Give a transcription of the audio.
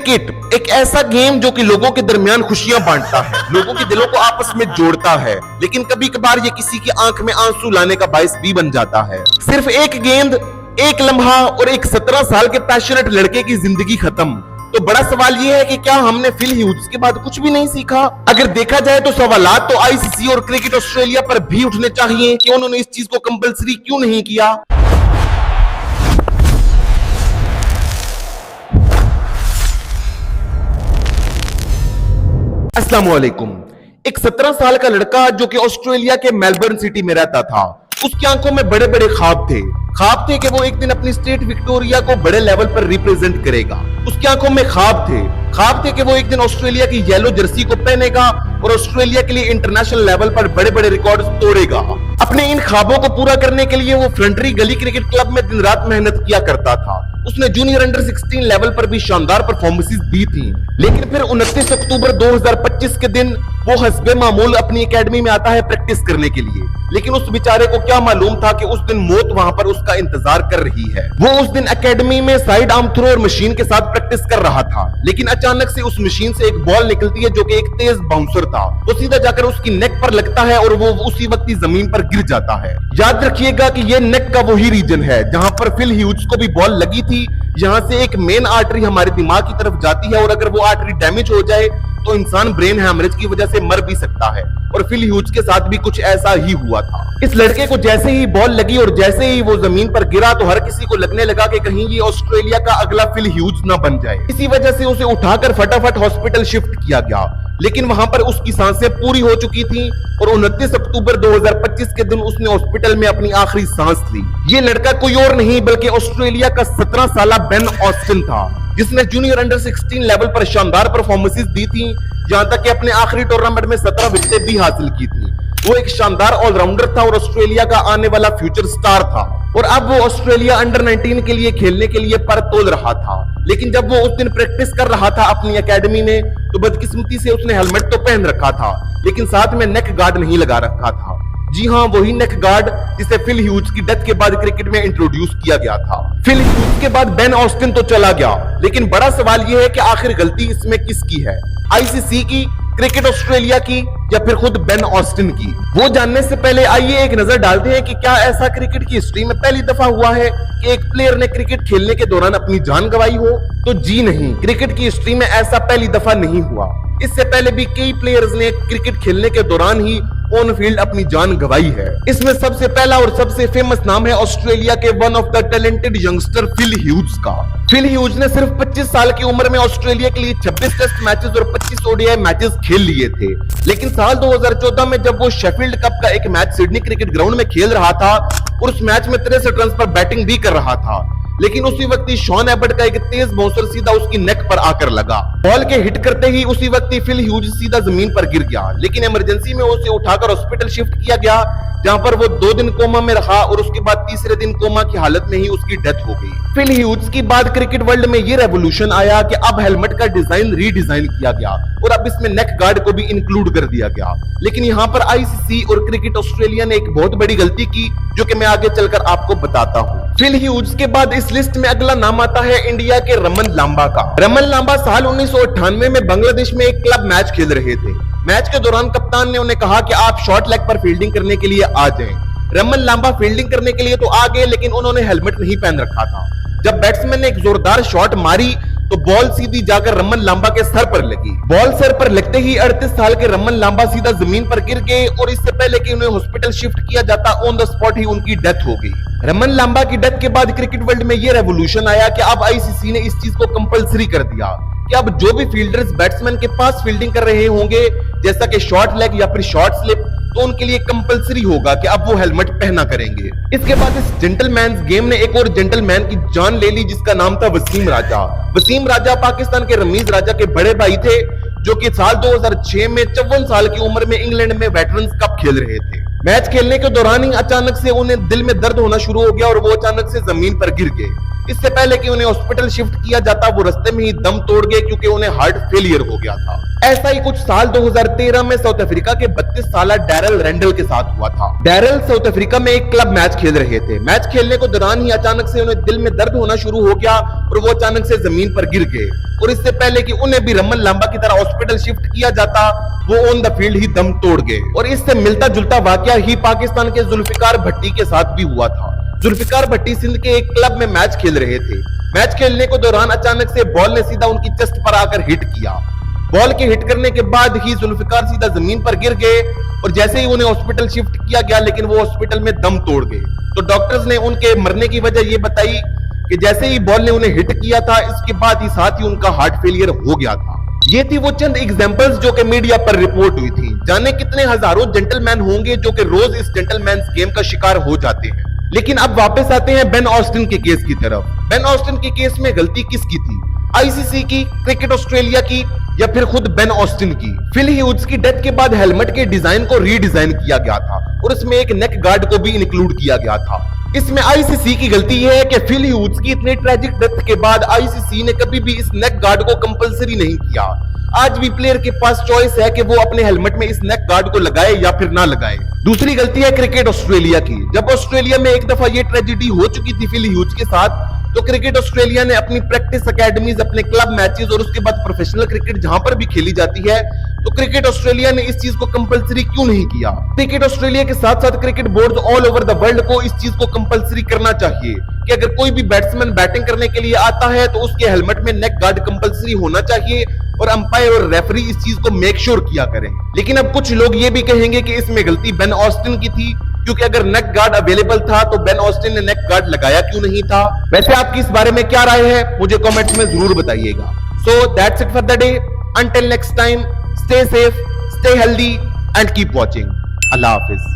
Cricket एक ऐसा game जो कि लोगों के दरमियान खुशियां बांटता है, लोगों के दिलों को आपस में जोड़ता है, लेकिन कभी कभार ये किसी की आंख में आंसू लाने का बायस भी बन जाता है। सिर्फ एक गेंद, एक लम्हा और एक 17 साल के पैशनेट लड़के की जिंदगी खत्म। तो बड़ा सवाल ये है कि क्या हमने फिल ह्यूज के बाद कुछ भी नहीं सीखा? अगर देखा जाए तो सवालात तो आईसीसी और क्रिकेट ऑस्ट्रेलिया पर भी उठने चाहिए कि उन्होंने इस चीज को कंपलसरी क्यों नहीं किया। अस्सलामुअलैकुम। एक 17 साल का लड़का जो कि ऑस्ट्रेलिया के मेलबर्न सिटी में रहता था, उसकी आंखों में बड़े बड़े ख्वाब थे कि वो एक दिन अपनी स्टेट विक्टोरिया को बड़े लेवल पर रिप्रेजेंट करेगा। उसकी आंखों में ख्वाब थे कि वो एक दिन ऑस्ट्रेलिया की येलो जर्सी को पहनेगा और ऑस्ट्रेलिया के लिए इंटरनेशनल लेवल पर बड़े बड़े रिकॉर्ड्स तोड़ेगा। अपने इन ख्वाबों को पूरा करने के लिए वो फ्रंटरी गली क्रिकेट क्लब में दिन रात मेहनत किया करता था। उसने जूनियर अंडर 16 लेवल पर भी शानदार परफॉर्मेंसेस दी थी, लेकिन फिर 29 अक्टूबर 2025 के दिन वो हस्बे मामूल अपनी एकेडमी में आता है प्रैक्टिस करने के लिए। लेकिन उस बेचारे को क्या मालूम था कि उस दिन मौत वहां पर उसका इंतजार कर रही है। वो उस दिन एकेडमी में साइड आर्म थ्रो और मशीन के साथ प्रैक्टिस कर रहा था, लेकिन अचानक से उस मशीन से एक बॉल निकलती है जो कि एक तेज बाउंसर था। वो सीधा जाकर उसकी नेक पर लगता है और वो उसी वक्त ही जमीन पर गिर जाता है। याद रखिएगा कि ये नेक का वही रीजन है जहां पर फिल ह्यूज को भी बॉल लगी थी। यहाँ से एक मेन आर्टरी हमारे दिमाग की तरफ जाती है और अगर वो आर्टरी डैमेज हो जाए तो इंसान ब्रेन हैमरेज की वजह से मर भी सकता है। और फिल ह्यूज के साथ भी कुछ ऐसा ही हुआ था। इस लड़के को जैसे ही बॉल लगी और जैसे ही वो जमीन पर गिरा तो हर किसी को लगने लगा कि कहीं ये ऑस्ट्रेलिया का अगला फिल ह्यूज ना बन जाए। इसी वजह से उसे उठाकर फटाफट हॉस्पिटल शिफ्ट किया गया, लेकिन वहां पर उसकी सांसें पूरी हो चुकी थी और 29 अक्टूबर 2025 के दिन उसने हॉस्पिटल में अपनी आखिरी सांस ली। ये लड़का कोई और नहीं बल्कि ऑस्ट्रेलिया का 17 साल बेन ऑस्टिन था, जिसने जूनियर अंडर 16 लेवल पर शानदार परफॉर्मेंसेस दी थी, जहां तक कि अपने आखिरी टूर्नामेंट में 17 विकेटें भी हासिल की थी। वो एक शानदार ऑलराउंडर था और ऑस्ट्रेलिया का आने वाला फ्यूचर स्टार था। और अब वो ऑस्ट्रेलिया अंडर 19 के लिए खेलने के लिए पर तोल रहा था। लेकिन जब वो उस दिन प्रैक्टिस कर रहा था अपनी एकेडमी में तो बदकिस्मती से उसने हेलमेट तो पहन रखा था, लेकिन साथ में नेक गार्ड नहीं लगा रखा था। जी हाँ, वही नेक गार्ड जिसे फिल ह्यूज की डेथ के बाद क्रिकेट में इंट्रोड्यूस किया गया था। फिल ह्यूज के बाद बेन ऑस्टिन तो चला गया, लेकिन बड़ा सवाल यह है कि आखिर गलती इसमें किसकी है? आईसीसी की, क्रिकेट ऑस्ट्रेलिया की, या फिर खुद बेन ऑस्टिन की? वो जानने से पहले आइए एक नजर डालते हैं कि क्या ऐसा क्रिकेट की हिस्ट्री में पहली दफा हुआ है कि एक प्लेयर ने क्रिकेट खेलने के दौरान अपनी जान गंवाई हो। तो जी नहीं, क्रिकेट की हिस्ट्री में ऐसा पहली दफा नहीं हुआ। इससे पहले भी कई प्लेयर्स ने क्रिकेट खेलने के दौरान ही ऑन फील्ड अपनी जान गंवाई है। इसमें सबसे पहला और सबसे फेमस नाम है ऑस्ट्रेलिया के one of the talented youngster Phil Hughes का। फिल ह्यूज ने सिर्फ 25 साल की उम्र में ऑस्ट्रेलिया के लिए 26 टेस्ट मैचेस और 25 ओडीआई मैचेस खेल लिए थे। लेकिन साल 2014 में जब वो शेफील्ड कप का एक मैच सिडनी क्रिकेट ग्राउंड में खेल रहा था और उस मैच में 63 रन पर बैटिंग भी कर रहा था, लेकिन उसी वक्त ही शॉन एबर्ट का एक तेज बाउंसर सीधा उसकी नेक पर आकर लगा। बॉल के हिट करते ही उसी वक्त ही फिल ह्यूज सीधा जमीन पर गिर गया, लेकिन इमरजेंसी में उसे उठाकर हॉस्पिटल शिफ्ट किया गया, जहां पर वो 2 दिन कोमा में रहा और उसके बाद तीसरे दिन कोमा की हालत में ही उसकी डेथ हो गई। फिल ह्यूज के बाद क्रिकेट वर्ल्ड में ये रेवोल्यूशन आया कि अब हेलमेट का डिजाइन रीडिजाइन किया गया और अब इसमें नेक गार्ड को भी इंक्लूड कर दिया गया। लेकिन यहाँ पर आईसीसी और क्रिकेट ऑस्ट्रेलिया ने एक बहुत बड़ी गलती की, जो कि मैं आगे चलकर आपको बताता हूँ। फिल ह्यूज के बाद इस लिस्ट में अगला नाम आता है इंडिया के रमन लांबा का। रमन लांबा साल 1998 में बांग्लादेश में एक क्लब मैच खेल रहे थे। मैच के दौरान कप्तान ने उन्हें कहा कि आप शॉर्ट लेग पर फील्डिंग करने के लिए आ जाएं। रमन लांबा फील्डिंग करने के लिए तो आ गए, लेकिन उन्होंने हेलमेट नहीं पहन रखा था। जब बैट्समैन ने एक जोरदार शॉट मारी तो बॉल सीधी जाकर रमन लांबा के सर पर लगी। बॉल सर पर लगते ही 38 साल के रमन लांबा सीधा जमीन पर गिर गए और इससे पहले कि उन्हें हॉस्पिटल शिफ्ट किया जाता ऑन द स्पॉट ही उनकी डेथ हो गई। रमन लांबा की डेथ के बाद क्रिकेट वर्ल्ड में यह रेवोल्यूशन आया कि अब आईसीसी ने इस चीज को कंपलसरी कर दिया कि अब जो भी फील्डर्स बैट्समैन के पास फील्डिंग कर रहे होंगे, जैसा कि शॉर्ट लेग या फिर शॉर्ट स्लिप, तो उनके लिए कंपलसरी होगा कि अब वो हेलमेट पहना करेंगे। इसके बाद इस जेंटलमैन्स गेम ने एक और जेंटलमैन की जान ले ली, जिसका नाम था वसीम राजा। वसीम राजा पाकिस्तान के रमीज राजा के बड़े भाई थे, जो कि साल 2006 में 54 साल की उम्र में इंग्लैंड में वेटरन्स कप खेल रहे थे। मैच खेलने के दौरान ही अचानक से उन्हें दिल में दर्द होना शुरू हो गया और वो अचानक से जमीन पर गिर गए। इससे पहले कि उन्हें हॉस्पिटल शिफ्ट किया जाता वो रास्ते में ही दम तोड़ गए क्योंकि उन्हें हार्ट फेलियर हो गया था। ऐसा ही कुछ साल 2013 में साउथ अफ्रीका के 32 साल डैरल रेंडल के साथ हुआ था। डैरल साउथ अफ्रीका में एक क्लब मैच खेल रहे थे। मैच खेलने को दौरान ही अचानक से उन्हें दिल में दर्द होना शुरू हो गया और वो अचानक से जमीन पर गिर गए और इससे पहले कि उन्हें भी रमन लांबा की तरह हॉस्पिटल शिफ्ट किया जाता वो ऑन द फील्ड ही दम तोड़ गए। और इससे मिलता जुलता वाकया ही पाकिस्तान के जुल्फिकार भट्टी के साथ भी हुआ था। जुल्फिकार भट्टी सिंध के एक क्लब में मैच खेल रहे थे। मैच खेलने को दौरान अचानक से बॉल ने सीधा उनकी चेस्ट पर आकर हिट किया। बॉल के हिट करने के बाद ही जुल्फिकार सीधा जमीन पर गिर गए और जैसे ही उन्हें हॉस्पिटल शिफ्ट किया गया लेकिन वो हॉस्पिटल में दम तोड़ गए। तो डॉक्टर्स ने उनके मरने की वजह ये बताई कि जैसे ही बॉल ने उन्हें हिट किया था इसके बाद ही साथ ही उनका हार्ट फेलियर हो गया था। ये थी वो चंद एग्जांपल्स जो कि मीडिया पर रिपोर्ट हुई थी। जाने कितने हजारों जेंटलमैन होंगे जो कि रोज इस जेंटलमैन गेम का शिकार हो जाते हैं। लेकिन अब वापस आते हैं बेन ऑस्टिन के केस की तरफ। बेन ऑस्टिन के केस में गलती किसकी थी? आईसीसी की, क्रिकेट ऑस्ट्रेलिया की या फिर खुद बेन ऑस्टिन की? फिल ह्यूज की डेथ के बाद हेलमेट के डिजाइन को रीडिजाइन किया गया था और इसमें एक नेक गार्ड को भी इंक्लूड किया गया था। इसमें आईसीसी की गलती यह है कि फिल ह्यूज की इतनी ट्रेजिक डेथ के बाद आईसीसी ने कभी भी इस नेक गार्ड को कंपलसरी नहीं किया। आज भी प्लेयर के पास चॉइस है कि वो अपने हेलमेट में इस नेक गार्ड को लगाए या फिर ना लगाए। दूसरी गलती है क्रिकेट ऑस्ट्रेलिया की। जब ऑस्ट्रेलिया में एक दफा ये ट्रेजेडी हो चुकी थी फिल ह्यूज के साथ तो क्रिकेट ऑस्ट्रेलिया ने अपनी प्रैक्टिस एकेडमीज, अपने क्लब मैचेस और उसके बाद प्रोफेशनल क्रिकेट जहां पर भी खेली जाती है तो क्रिकेट ऑस्ट्रेलिया ने इस चीज को कंपलसरी क्यों नहीं किया? क्रिकेट ऑस्ट्रेलिया के साथ साथ cricket board all over the world को इस चीज को कंपलसरी करना चाहिए कि अगर कोई भी बैट्समैन बैटिंग करने के लिए आता है तो उसके हेलमेट में नेक गार्ड कंपलसरी होना चाहिए और अंपायर और रेफरी इस चीज को मेक श्योर किया करें। लेकिन अब कुछ लोग ये भी कहेंगे कि इसमें गलती बेन ऑस्टिन की थी क्योंकि अगर नेक गार्ड अवेलेबल था तो बेन ऑस्टिन ने नेक गार्ड लगाया क्यों नहीं था? वैसे आपकी इस बारे में क्या राय है मुझे कमेंट्स में जरूर बताइएगा। So that's it for the day. Until next time, stay safe, stay healthy and keep watching. Allah Hafiz.